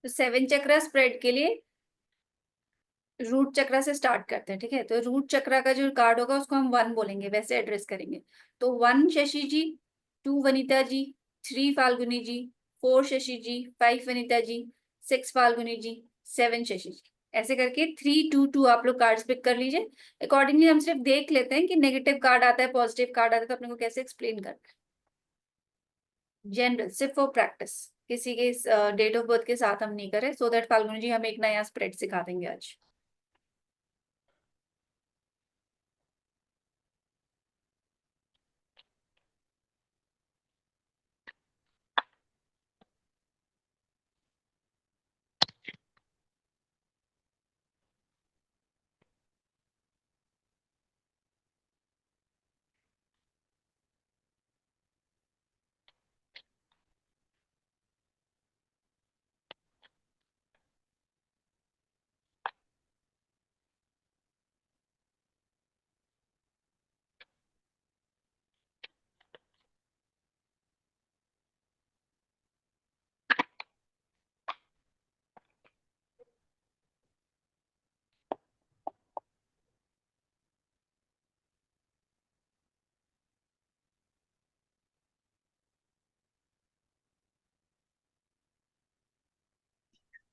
तो 7 चक्रा स्प्रेड के लिए रूट चक्रा से स्टार्ट करते हैं, ठीक है। तो रूट चक्रा का जो कार्ड होगा उसको हम 1 बोलेंगे, वैसे एड्रेस करेंगे। तो 1 शशि जी, 2 वनीता जी, 3 फाल्गुनी जी, 4 शशि जी, 5 वनीता जी, 6 फाल्गुनी जी, 7 शशि जी। ऐसे करके 3 2 2 आप लोग कार्ड्स पिक कर लीजिए। अकॉर्डिंगली हम सिर्फ देख लेते हैं कि नेगेटिव कार्ड आता है, पॉजिटिव कार्ड आता है, तो अपने को कैसे एक्सप्लेन करना है। जनरल सिर्फ फॉर प्रैक्टिस, किसी के डेट ऑफ बर्थ के साथ हम नहीं करें, सो दैट फाल्गुनी जी हमें एक नया स्प्रेड सिखा देंगे आज।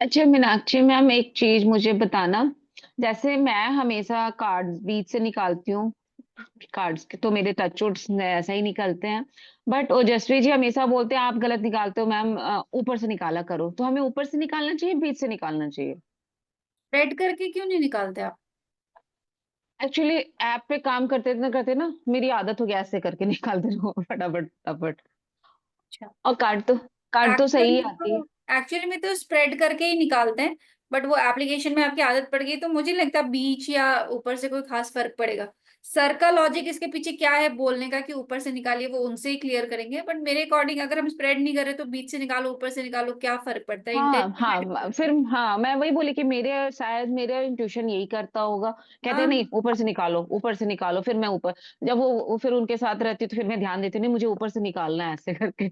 अच्छा मीनाक्षी मैम, एक चीज मुझे बताना। जैसे मैं हमेशा कार्ड्स बीच से निकालती हूँ, कार्ड्स के तो मेरे टचवुड्स ऐसा ही निकलते हैं। बट ओजस्वी जी हमेशा बोलते हैं आप गलत निकालते हो मैम, ऊपर से निकाला करो। तो हमें ऊपर से निकालना चाहिए, बीच से निकालना चाहिए? स्प्रेड करके क्यों नहीं निकालते आप? एक्चुअली ऐप पे काम करते ना, मेरी आदत हो गया ऐसे करके निकालते रहो फटाफट फटाफट। अच्छा। और कार्ड तो एक्चुअल सही में आती है। तो एक्चुअली में तो स्प्रेड करके ही निकालते हैं, बट वो एप्लीकेशन में आपकी आदत पड़ गई, तो मुझे नहीं लगता बीच या ऊपर से कोई खास फर्क पड़ेगा। सर का लॉजिक इसके पीछे क्या है बोलने का कि ऊपर से निकालिए, वो उनसे ही क्लियर करेंगे। बट मेरे अकॉर्डिंग अगर हम स्प्रेड नहीं करें तो बीच से निकालो ऊपर से निकालो, क्या फर्क पड़ता है, हाँ इंटेंशन पे हाँ, डिपेंड फिर करता है। हाँ मैं वही बोली कि मेरे शायद मेरा इंट्यूशन यही करता होगा। कहते हैं हाँ। नहीं ऊपर से निकालो, ऊपर से निकालो, फिर मैं ऊपर। जब वो फिर उनके साथ रहती हूँ तो फिर मैं ध्यान देती हूँ, नहीं मुझे ऊपर से निकालना है ऐसे करके।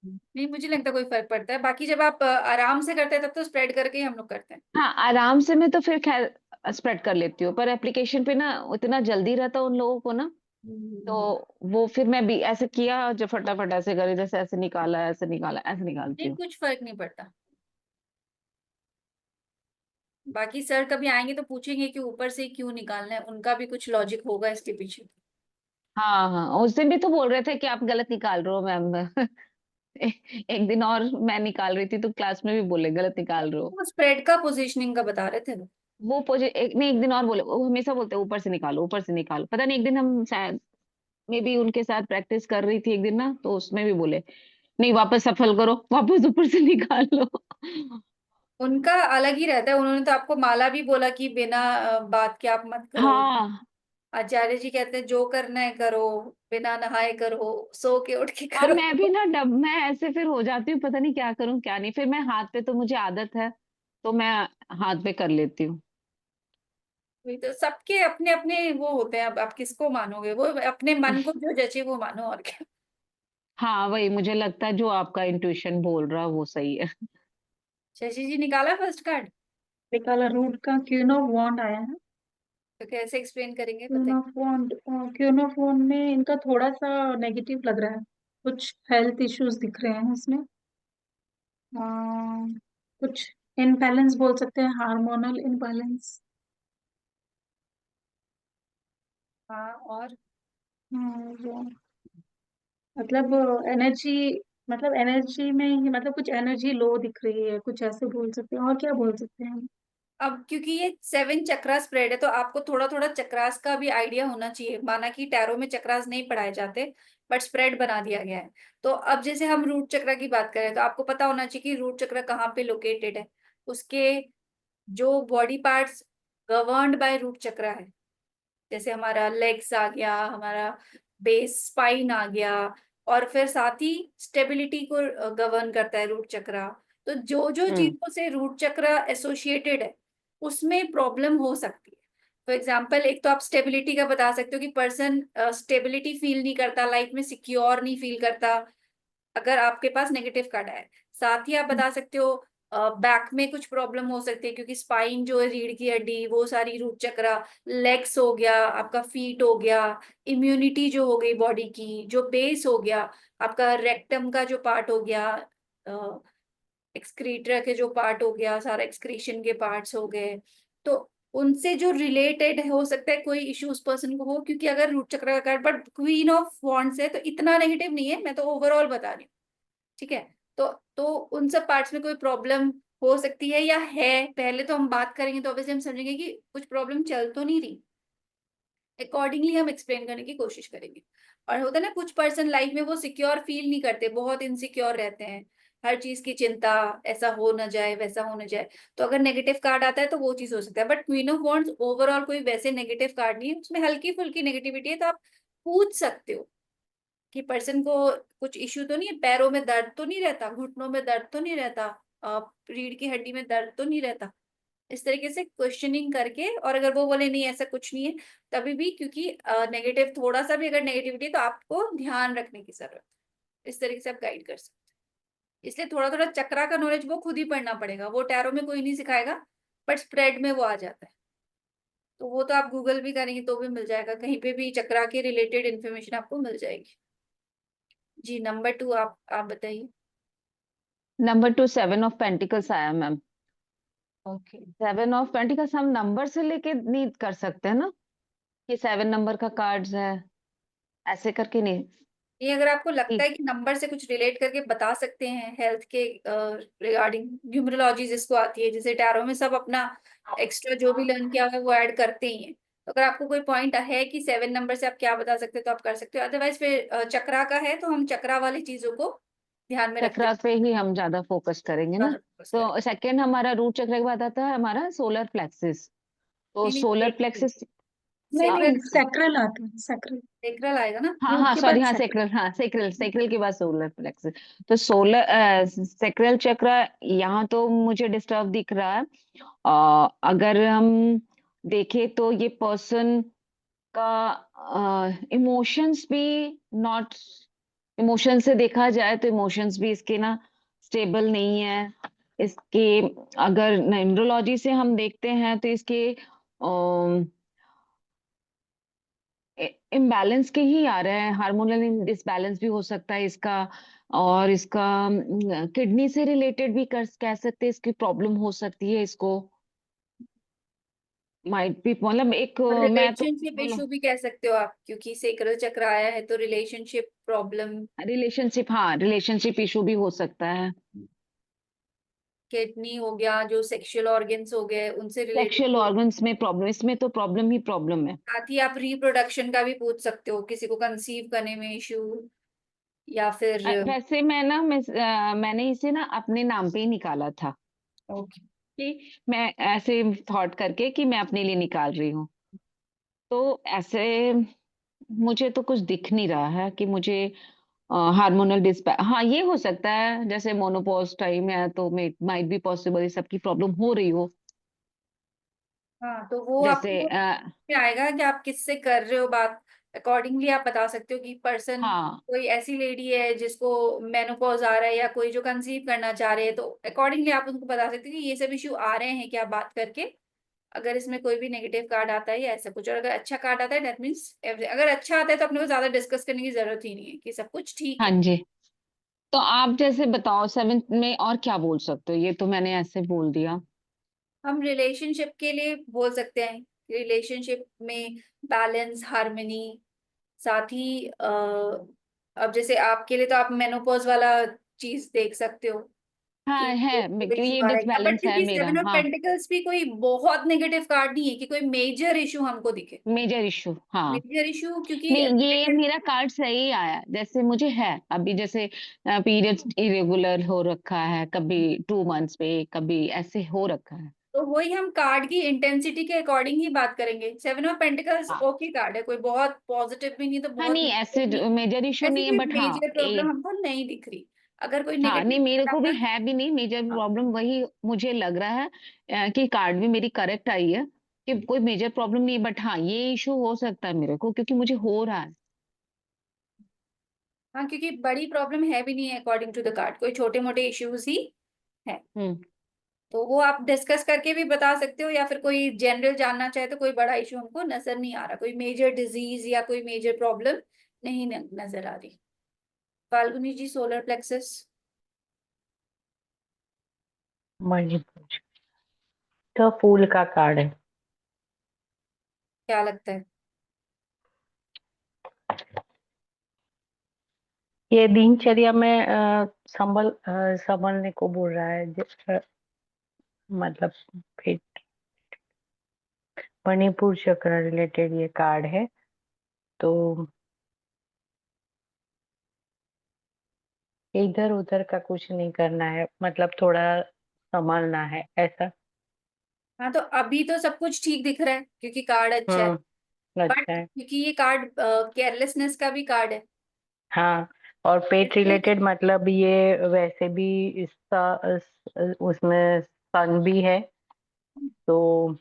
नहीं, मुझे लगता कोई फर्क पड़ता है। बाकी जब आप आराम से करते हैं तब तो स्प्रेड करके ही हम लोग करते हैं। हाँ आराम से मैं तो फिर खैर स्प्रेड कर लेती हूँ, पर एप्लीकेशन पे ना इतना जल्दी रहता उन लोगों को ना। तो हम्म। वो फिर मैं भी ऐसे किया, जो फटाफट ऐसे करे, जैसे ऐसे निकाला ऐसे निकाला ऐसे निकालती नहीं, हूँ। कुछ फर्क नहीं पड़ता। बाकी सर कभी आएंगे तो पूछेंगे कि ऊपर से ही क्यों निकालना है, उनका भी कुछ लॉजिक होगा इसके पीछे। हाँ हाँ, उस दिन भी तो बोल रहे थे कि आप गलत निकाल रहे हो मैम। एक दिन और मैं निकाल रही थी तो क्लास में भी बोले गलत निकाल रहे हो। वो स्प्रेड का पोजीशनिंग का बता रहे थे वो। वो एक नहीं, एक दिन और बोले, वो हमेशा बोलते हैं ऊपर से निकालो ऊपर से निकालो। पता नहीं एक दिन हम शायद मे भी उनके साथ प्रैक्टिस कर रही थी एक दिन ना, तो उसमें भी बोले नहीं वापस सफल करो, वापस ऊपर से निकाल लो। उनका अलग ही रहता है। उन्होंने तो आपको माला भी बोला कि बिना बात के आप मत करो। हाँ आचार्य जी कहते हैं जो करना है करो, बिना नहाए करो, सो के उठ के हाँ, करो। मैं भी ना डब मैं ऐसे फिर हो जाती हूँ, पता नहीं क्या करूँ क्या नहीं। फिर मैं हाथ पे तो मुझे आदत है, तो मैं हाथ पे कर लेती हूँ। वही तो, सबके अपने अपने वो होते हैं। अब आप किसको मानोगे, वो अपने मन को जो जचे वो मानो, और क्या। हाँ वही मुझे लगता है, जो आपका इंट्यूशन बोल रहा है वो सही है। शशि जी निकाला फर्स्ट कार्ड। निकाला, रूट का क्वीन ऑफ वॉन्ड आया है। तो कैसे एक्सप्लेन करेंगे क्वीन बताइए। ऑफ वॉन्ड, क्वीन ऑफ वॉन्ड में इनका थोड़ा सा नेगेटिव लग रहा है। कुछ हेल्थ इश्यूज दिख रहे हैं इसमें। कुछ इनबैलेंस बोल सकते हैं, हार्मोनल इनबैलेंस। हाँ, और मतलब एनर्जी, मतलब एनर्जी में ही, मतलब कुछ एनर्जी लो दिख रही है, कुछ ऐसे बोल सकते हैं। और क्या बोल सकते हैं हम? अब क्योंकि ये 7 चक्रा स्प्रेड है तो आपको थोड़ा थोड़ा चक्रास का भी आइडिया होना चाहिए। माना कि टैरो में चक्रास नहीं पढ़ाए जाते, बट स्प्रेड बना दिया गया है। तो अब जैसे हम रूट चक्र की बात करें तो आपको पता होना चाहिए कि रूट चक्र कहाँ पे लोकेटेड है। उसके जो body parts governed by root chakra है, जैसे हमारा लेग्स आ गया, हमारा बेस स्पाइन आ गया, और फिर साथ ही स्टेबिलिटी को गवर्न करता है रूट चक्र। तो जो जो हम्म चीजों से रूट चक्र एसोसिएटेड है उसमें प्रॉब्लम हो सकती है। फॉर एग्जाम्पल, एक तो आप स्टेबिलिटी का बता सकते हो कि पर्सन स्टेबिलिटी फील नहीं करता, लाइफ में सिक्योर नहीं फील करता, अगर आपके पास नेगेटिव कार्ड है। साथ ही आप बता सकते हो बैक में कुछ प्रॉब्लम हो सकती है, क्योंकि स्पाइन जो है, रीढ़ की हड्डी, वो सारी रूट चक्रा, लेग्स हो गया, आपका फीट हो गया, इम्यूनिटी जो हो गई बॉडी की, जो बेस हो गया, आपका रेक्टम का जो पार्ट हो गया, एक्सक्रीटर के जो पार्ट हो गया, सारा एक्सक्रीशन के पार्ट्स हो गए, तो उनसे जो रिलेटेड हो सकता है कोई इश्यू उस पर्सन को हो, क्योंकि अगर रूट चक्र का card, but queen of wands है तो इतना नेगेटिव नहीं है, मैं तो ओवरऑल बता रही हूँ, ठीक है। तो उन सब पार्ट्स में कोई प्रॉब्लम हो सकती है या है, पहले तो हम बात करेंगे तो ऑब्वियसली हम समझेंगे कि कुछ प्रॉब्लम चल तो नहीं रही, अकॉर्डिंगली हम एक्सप्लेन करने की कोशिश करेंगे। और होता है ना, कुछ पर्सन लाइफ में वो सिक्योर फील नहीं करते, बहुत इनसिक्योर रहते हैं, हर चीज की चिंता, ऐसा हो ना जाए वैसा हो ना जाए, तो अगर नेगेटिव कार्ड आता है तो वो चीज हो सकता है। But queen of wands overall कोई वैसे नेगेटिव कार्ड नहीं है, उसमें हल्की फुल्की नेगेटिविटी है, तो आप पूछ सकते हो कि पर्सन को कुछ इश्यू तो नहीं है, पैरों में दर्द तो नहीं रहता, घुटनों में दर्द तो नहीं रहता, रीढ़ की हड्डी में दर्द तो नहीं रहता, इस तरीके से क्वेश्चनिंग करके। और अगर वो बोले नहीं ऐसा कुछ नहीं है, तभी भी, क्योंकि नेगेटिव थोड़ा सा भी अगर नेगेटिविटी है तो आपको ध्यान रखने की जरूरत है, इस तरीके से आप गाइड कर सकते हैं। इसलिए थोड़ा थोड़ा चक्रा का नॉलेज वो खुद ही पढ़ना पड़ेगा, वो टैरो में कोई नहीं सिखाएगा, बट स्प्रेड में वो आ जाता है, तो वो तो आप गूगल भी करेंगे तो भी मिल जाएगा, कहीं पे भी चक्रा के रिलेटेड इन्फॉर्मेशन आपको मिल जाएगी। जी, नंबर 2 आप बताइए। नंबर 2 7 ऑफ पेंटिकल्स आया मैम। ओके। 7 ऑफ पेंटिकल्स हम नंबर से लेके नहीं कर सकते हैं ना, कि 7 नंबर का कार्ड्स है, ऐसे करके नहीं। ये अगर आपको लगता ठीक। है कि नंबर से कुछ रिलेट करके बता सकते हैं हेल्थ के रिगार्डिंग, न्यूमरोलॉजी जिसको आती है, जैसे टैरो में सब अपना एक्स्ट्रा जो भी लर्न किया हुआ है वो ऐड करते ही हैं, तो अगर आपको कोई पॉइंट है कि 7 नंबर से आप क्या बता सकते हैं तो आप कर सकते हो। अदरवाइज फिर चक्रा का है तो हम चक्रा वाली चीजों को ध्यान में रखते चक्रा पे ही हम ज्यादा फोकस करेंगे ना। हैं, फोकस करें। तो सेकंड हमारा रूट चक्र के बाद आता है हमारा सोलर प्लेक्सिस। तो नहीं सोलर नहीं, प्लेक्सिस। नहीं नहीं, सैक्रल आता है, सैक्रल। सेक्रल आएगा ना। हाँ रूट हाँ के सॉरी, बाद हाँ सैक्रल। सेक्रल, हाँ सेक्रल, सेक्रल के बाद सोलर प्लेक्सिस। तो सोलर सेक्रल चक्र यहाँ तो मुझे डिस्टर्ब दिख रहा है। अगर हम देखें तो ये पर्सन का इमोशंस भी नॉट, इमोशन से देखा जाए तो इमोशंस भी इसके ना स्टेबल नहीं है इसके। अगर न्यूमरोलॉजी से हम देखते हैं तो इसके इम्बैलेंस के ही आ रहे हैं, हार्मोनल डिसबैलेंस भी हो सकता है इसका। और इसका किडनी से रिलेटेड भी कर कह सकते हैं, इसकी प्रॉब्लम हो सकती है इसको। माइट भी मतलब एक और मैं तो रिलेशनशिप इशू भी कह सकते हो आप, क्योंकि सेक्रल चक्र आया है तो रिलेशनशिप प्रॉब्लम, रिलेशनशिप, हाँ रिलेशनशिप इशू भी हो सकता है। किडनी हो गया, जो सेक्सुअल ऑर्गन्स हो गए उनसे रिलेटेड सेक्सुअल हो। ऑर्गन्स में प्रॉब्लम, इसमें तो प्रॉब्लम ही प्रॉब्लम है। साथ ही आप रिप्रोडक्शन का भी पूछ सकते हो, किसी को कंसीव करने में इशू, या फिर। वैसे मैंने इसे ना अपने नाम पे ही निकाला था, ओके। कि मैं ऐसे थॉट करके कि मैं अपने लिए निकाल रही हूँ। तो ऐसे मुझे तो कुछ दिख नहीं रहा है कि मुझे हार्मोनल डिस्पै, हाँ ये हो सकता है जैसे मोनोपॉज टाइम है तो माइट बी पॉसिबल सबकी प्रॉब्लम हो रही हो। हाँ, तो वो जैसे आपको में आएगा कि आप किससे कर रहे हो बात, अकॉर्डिंगली आप बता सकते हो कि पर्सन, हाँ कोई ऐसी लेडी है जिसको मेनोपॉज आ रहा है, या कोई जो कंसीव करना चाह रहे हैं, तो अकॉर्डिंगली आप उनको बता सकते हो कि ये सब इश्यू आ रहे हैं क्या, बात करके। अगर इसमें कोई भी नेगेटिव कार्ड आता है या ऐसा कुछ, और अगर अच्छा कार्ड आता है दैट मीन्स, अगर अच्छा आता है तो अपने को ज्यादा डिस्कस करने की जरूरत ही नहीं है, कि सब कुछ ठीक हाँ है। जी। तो आप जैसे बताओ 7th में और क्या बोल सकते हो, ये तो मैंने ऐसे बोल दिया। हम रिलेशनशिप के लिए बोल सकते हैं, रिलेशनशिप में बैलेंस, हार्मनी, साथ ही अब जैसे आपके लिए तो आप मेनोपॉज वाला चीज देख सकते हो हाँ कि है, क्योंकि इशू ये आ रहा है, बट डिसबैलेंस है क्योंकि मेरा, 7 ऑफ हाँ। पेंटिकल्स भी कोई बहुत नेगेटिव कार्ड नहीं है कि कोई मेजर इशू हमको दिखे। मेजर इशू, हाँ। मेजर इशू क्योंकि नहीं ये related- मेरा कार्ड सही आया, जैसे मुझे है अभी, जैसे पीरियड्स इरेगुलर हो रखा है, कभी 2 मंथ्स पे, कभी ऐसे हो रखा है। तो वही हम कार्ड की इंटेंसिटी के अकॉर्डिंग ही बात करेंगे। 7 ऑफ पेंटिकल्स हाँ ओके कार्ड है, कोई बहुत पॉजिटिव भी नहीं तो हाँ, बहुत नहीं ऐसे नेगेटिव नहीं, मेजर इशू ऐसी नहीं है, कोई बट हाँ मेजर प्रॉब्लम हमको नहीं दिख रही। अगर कोई हाँ नहीं नेगेटिव मेरे को आता भी है, है भी नहीं मेजर हाँ, प्रॉब्लम, वही मुझे लग रहा है कि कार्ड भी मेरी करेक्ट आई है, कि कोई मेजर प्रॉब्लम नहीं, बट हाँ ये इशू हो सकता है मेरे को, क्योंकि मुझे हो रहा है। हाँ, क्योंकि बड़ी प्रॉब्लम है भी नहीं है अकॉर्डिंग टू द कार्ड, कोई छोटे मोटे इश्यूज ही है। हम्म। तो वो आप डिस्कस करके भी बता सकते हो, या फिर कोई जनरल जानना चाहे तो कोई बड़ा इशू हमको नजर नहीं आ रहा, कोई मेजर डिजीज या कोई मेजर प्रॉब्लम नहीं नजर आ रही। फाल्गुनी जी, सोलर प्लेक्सस मणिपुर तो फूल का कार्ड है। क्या लगता है? ये दिनचर्या में संभलने को बोल रहा है मतलब फिर मणिपुर चक्र रिलेटेड ये कार्ड है। तो इधर उधर का कुछ नहीं करना है, मतलब थोड़ा संभालना है ऐसा। हाँ, तो अभी तो सब कुछ ठीक दिख रहा है क्योंकि कार्ड अच्छा है। बट अच्छा है। क्योंकि ये कार्ड केयरलेसनेस का भी कार्ड है। हाँ, और पेट इसलिए रिलेटेड मतलब ये वैसे भी इसका उसमें सन भी है, तो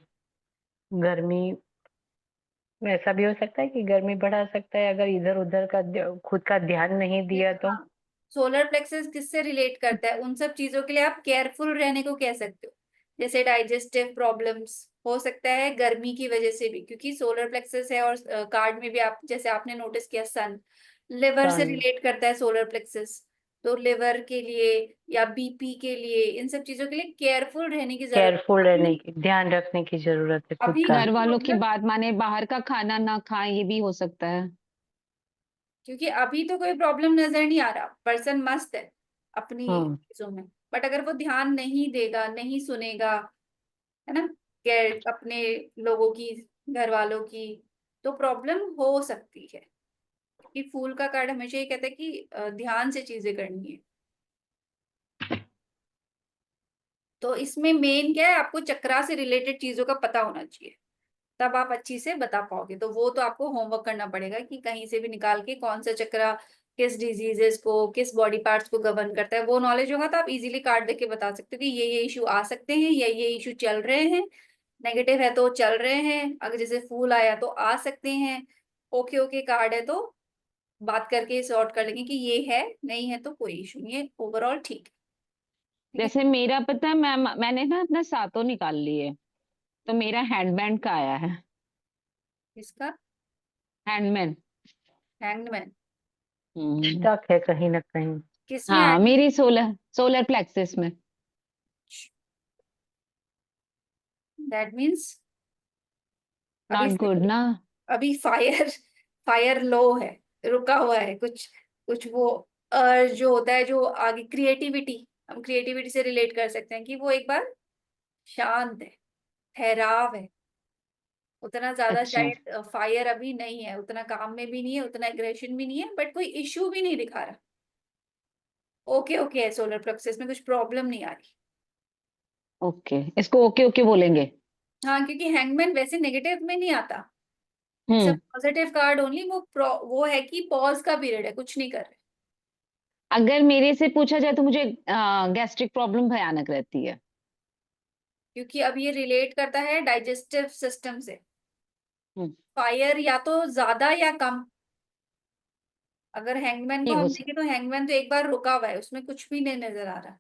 गर्मी ऐसा भी हो सकता है कि गर्मी बढ़ा सकता है अगर इधर उधर का खुद का ध्यान नहीं दिया तो। हाँ, सोलर प्लेक्सस किससे रिलेट करता है? उन सब चीजों के लिए आप केयरफुल रहने को कह सकते हो। जैसे डाइजेस्टिव प्रॉब्लम्स हो सकता है गर्मी की वजह से भी, क्योंकि सोलर प्लेक्सस है। और कार्ड में भी आप जैसे आपने नोटिस किया, सन लिवर से सन, रिलेट करता है सोलर प्लेक्सस। तो लिवर के लिए या बीपी के लिए, इन सब चीजों के लिए केयरफुल रहने की जरूरत केयरफुल है रहने अभी। की, ध्यान रखने की जरूरत है खुद अभी का। का घर वालों की मतलब, बात माने, बाहर का खाना ना खाएं, ये भी हो सकता है। क्योंकि अभी तो कोई प्रॉब्लम नजर नहीं आ रहा, पर्सन मस्त है अपनी हम्म चीजों में। बट अगर वो ध्यान नहीं देगा, नहीं सुनेगा, है ना, केयर अपने लोगों की, घर वालों की, तो प्रॉब्लम हो सकती है। क्योंकि फूल का कार्ड हमेशा ये कहता है कि ध्यान से चीजें करनी है। तो इसमें मेन क्या है, आपको चक्रा से रिलेटेड चीजों का पता होना चाहिए, तब आप अच्छी से बता पाओगे। तो वो तो आपको होमवर्क करना पड़ेगा कि कहीं से भी निकाल के कौन सा चक्रा किस डिजीजेस को, किस बॉडी पार्ट्स को गवर्न करता है, वो नॉलेज होगा तो आप इजीली कार्ड देके बता सकते हो कि ये इशू आ सकते हैं, या ये इशू चल रहे हैं। नेगेटिव है तो चल रहे हैं, अगर जैसे फूल आया तो आ सकते हैं। ओके ओके कार्ड है तो बात करके सॉर्ट कर लेंगे कि ये है, नहीं है तो कोई इशू नहीं है, ओवरऑल ठीक है। ठीक है। जैसे मेरा पता है, मैंने ना अपना सातों निकाल लिए, तो मेरा हैंडबैंड का आया है। इसका हैंडमैन। हैंगमैन हम्म। स्टक है कहीं ना कहीं। किसमें हाँ, आया? मेरी सोलर सोलर प्लेक्सिस में। दैट मीन्स अभी नॉट गुड ना। अभी फायर फायर लो है, रुका हुआ है कुछ। कुछ वो अर्ज जो होता है, जो आगे क्रिएटिविटी, हम क्रिएटिविटी से रिलेट कर सकते हैं कि वो एक बार शांत है, ठहराव है। उतना ज्यादा अच्छा, शायद फायर अभी नहीं है, उतना काम में भी नहीं है, उतना एग्रेशन भी नहीं है, बट कोई इश्यू भी नहीं दिखा रहा। ओके ओके है, सोलर प्लेक्सस में कुछ प्रॉब्लम नहीं आ रही। ओके, इसको ओके ओके बोलेंगे। हाँ, क्योंकि हैंगमैन वैसे नेगेटिव में नहीं आता। It's a hmm. Positive card only. वो है कि पॉज का पीरियड है, कुछ नहीं कर रहे। अगर मेरे से पूछा जाए तो मुझे गैस्ट्रिक प्रॉब्लम भयानक रहती है। क्योंकि अब ये रिलेट करता है डाइजेस्टिव सिस्टम से। हम्म। फायर या तो ज्यादा या कम। अगर हैंगमैन को ये हो हम सकता। देखें तो हैंगमैन तो एक बार रुका हुआ है, उसमें कुछ भी नहीं नजर आ रहा।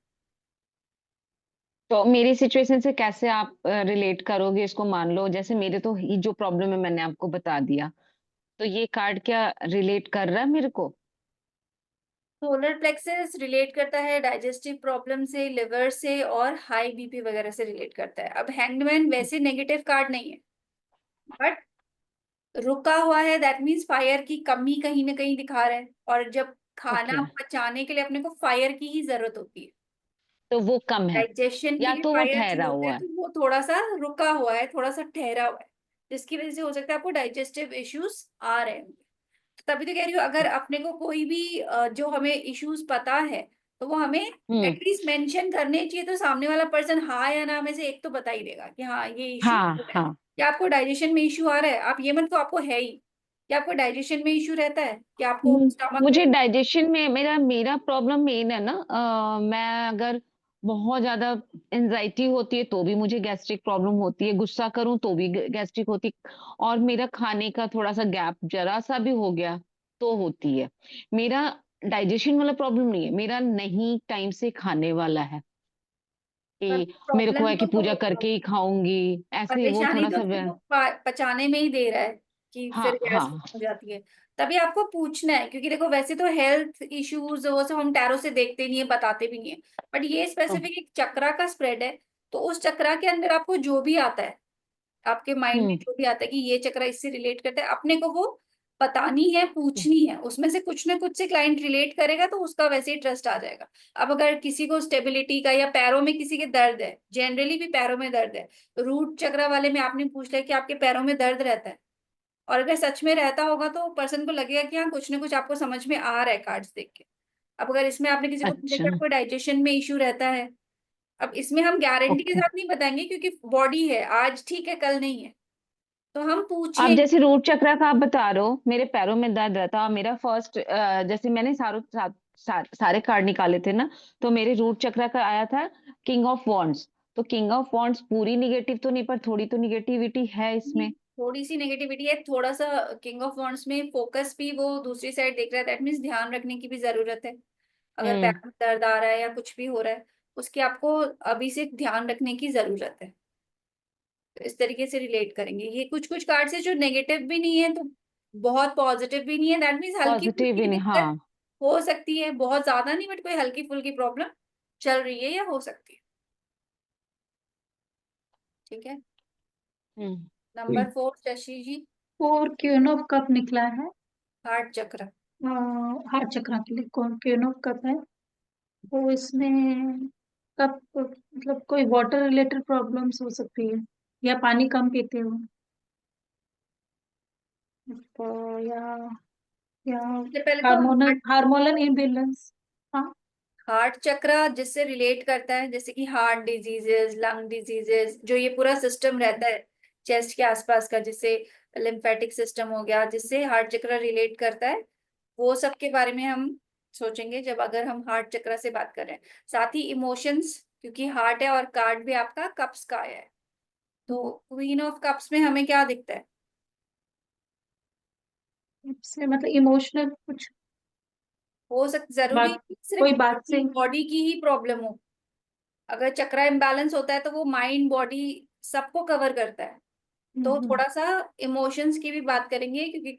तो मेरी सिचुएशन से कैसे आप रिलेट करोगे इसको? मान लो जैसे मेरे तो ये जो प्रॉब्लम है मैंने आपको बता दिया, तो ये कार्ड क्या रिलेट कर रहा है मेरे को? सोलर प्लेक्सस रिलेट करता है डाइजेस्टिव प्रॉब्लम से, लिवर से, और हाई बीपी वगैरह से रिलेट करता है। अब हैंगमैन वैसे नेगेटिव कार्ड नहीं है, बट रुका हुआ है, दैट मीन्स फायर की कमी कहीं ना कहीं दिखा रहा है। और जब ओके, खाना पचाने के लिए अपने को फायर की ही जरूरत होती है, तो वो कम है डाइजेशन के या लिए तो वो फायर चाहिए ठहरा होता है, हुआ है? तो वो थोड़ा सा रुका हुआ है, थोड़ा सा ठहरा हुआ है, जिसकी वजह से हो सकता है आपको डाइजेस्टिव इश्यूज आ रहे हैं। तभी तो कह रही हूँ, अगर अपने को कोई भी जो हमें इश्यूज पता है, तो वो हमें हम्म। एटलीस्ट मेंशन करने चाहिए, तो सामने वाला पर्सन हाँ या ना में से एक तो बता ही देगा कि हाँ ये इश्यू हाँ है। हाँ। क्या आपको डाइजेशन में इश्यू आ रहा है? आप ये मत को आपको है ही। क्या आपको डाइजेशन में इश्यू रहता है? क्या आपको स्टमक में? मुझे डाइजेशन में मेरा मेरा प्रॉब्लम मेन है ना, मैं अगर बहुत ज्यादा एंजाइटी होती है तो भी मुझे गैस्ट्रिक प्रॉब्लम होती है, गुस्सा करूं तो भी गैस्ट्रिक होती है, और मेरा खाने का थोड़ा सा गैप जरा सा भी हो गया तो होती है। मेरा डाइजेशन वाला प्रॉब्लम नहीं है, मेरा नहीं टाइम से खाने वाला है। पर कि मेरे को प्रॉब्लम है कि पूजा करके तो ही खाऊंगी, ऐसे वो परेशानी थोड़ा तो सा फिर वो पचाने में ही दे रहा है कि फिर हाँ गैस हाँ। हो जाती है। तभी आपको पूछना है, क्योंकि देखो वैसे तो हेल्थ इश्यूज वो सब हम टैरो से देखते नहीं है, बताते भी नहीं है, बट ये हम्म स्पेसिफिक एक चक्रा का स्प्रेड है। तो उस चक्रा के अंदर आपको जो भी आता है, आपके माइंड में हम्म, जो भी आता है कि ये चक्रा इससे रिलेट करता है, अपने को वो बतानी है, पूछनी है, उसमें से कुछ ना कुछ से क्लाइंट रिलेट करेगा तो उसका वैसे ही ट्रस्ट आ जाएगा। अब अगर किसी को स्टेबिलिटी का या पैरों में किसी के दर्द है, जनरली भी पैरों में दर्द है, रूट चक्रा वाले में आपने पूछ लिया कि आपके पैरों में दर्द रहता है, और अगर सच में रहता होगा तो पर्सन को लगेगा कि हाँ कुछ ना कुछ आपको समझ में आ रहा है कार्ड्स देख के। अब अगर इसमें आपने किसी को पूछा अच्छा कि आपको डाइजेशन में इश्यू रहता है, अब इसमें हम गारंटी के ओके। साथ नहीं बताएंगे, क्योंकि बॉडी है, आज ठीक है कल नहीं है, तो हम आप पूछेंगे। जैसे रूट चक्र का आप बता रहे हो, मेरे पैरों में दर्द रहता, मेरा फर्स्ट जैसे मैंने सारे कार्ड निकाले थे ना, तो मेरे रूट चक्र का आया था किंग ऑफ वॉन्ड्स। तो किंग ऑफ वॉन्ड्स पूरी निगेटिव तो नहीं, पर थोड़ी तो निगेटिविटी है इसमें। थोड़ी सी नेगेटिविटी है, थोड़ा सा किंग ऑफ वॉन्ड्स में फोकस भी वो दूसरी साइड देख रहा है, दैट मीन्स ध्यान रखने की भी जरूरत है। अगर हम्म। पैर में दर्द आ रहा है या कुछ भी हो रहा है, उसकी आपको अभी से ध्यान रखने की जरूरत है। तो इस तरीके से रिलेट करेंगे। ये कुछ कुछ कार्ड्स है जो नेगेटिव भी नहीं है तो बहुत पॉजिटिव भी नहीं है, दैट मीन्स हल्की पॉजिटिव फुल्की भी नहीं, दिक्कत हाँ। हो सकती है, बहुत ज्यादा नहीं, बट कोई हल्की फुल्की प्रॉब्लम चल रही है या हो सकती है। ठीक है। हम्म। Number 4 Shashi ji. 4 queen of cup निकला है। हार्ट चक्र। हार्ट चक्र के लिए कौन क्वीन ऑफ कप है। तो इसमें कप मतलब कोई वाटर रिलेटेड प्रॉब्लम्स हो सकती है, या पानी कम पीते हो, तो या सबसे पहले तो हार्मोनल हार्ट, हार्मोनल इम्बैलेंस। हाँ। हार्ट चक्र जिससे रिलेट करता है, जैसे कि हार्ट डिजीजेस, लंग डिजीजेस, जो ये पूरा सिस्टम रहता है चेस्ट के आसपास का, जिससे लिम्फेटिक सिस्टम हो गया, जिससे हार्ट चक्र रिलेट करता है, वो सब के बारे में हम सोचेंगे जब अगर हम हार्ट चक्र से बात कर रहे हैं। साथ ही इमोशंस, क्योंकि हार्ट है और कार्ड भी आपका कप्स का आया है, तो क्वीन ऑफ कप्स में हमें क्या दिखता है? से मतलब इमोशनल कुछ हो सकता, जरूरी बात, नहीं सिर्फ कोई बात से। बॉडी की ही प्रॉब्लम हो। अगर चक्रा इम्बैलेंस होता है तो वो माइंड बॉडी सबको कवर करता है। तो हम्म, थोड़ा सा इमोशंस की भी बात करेंगे, क्योंकि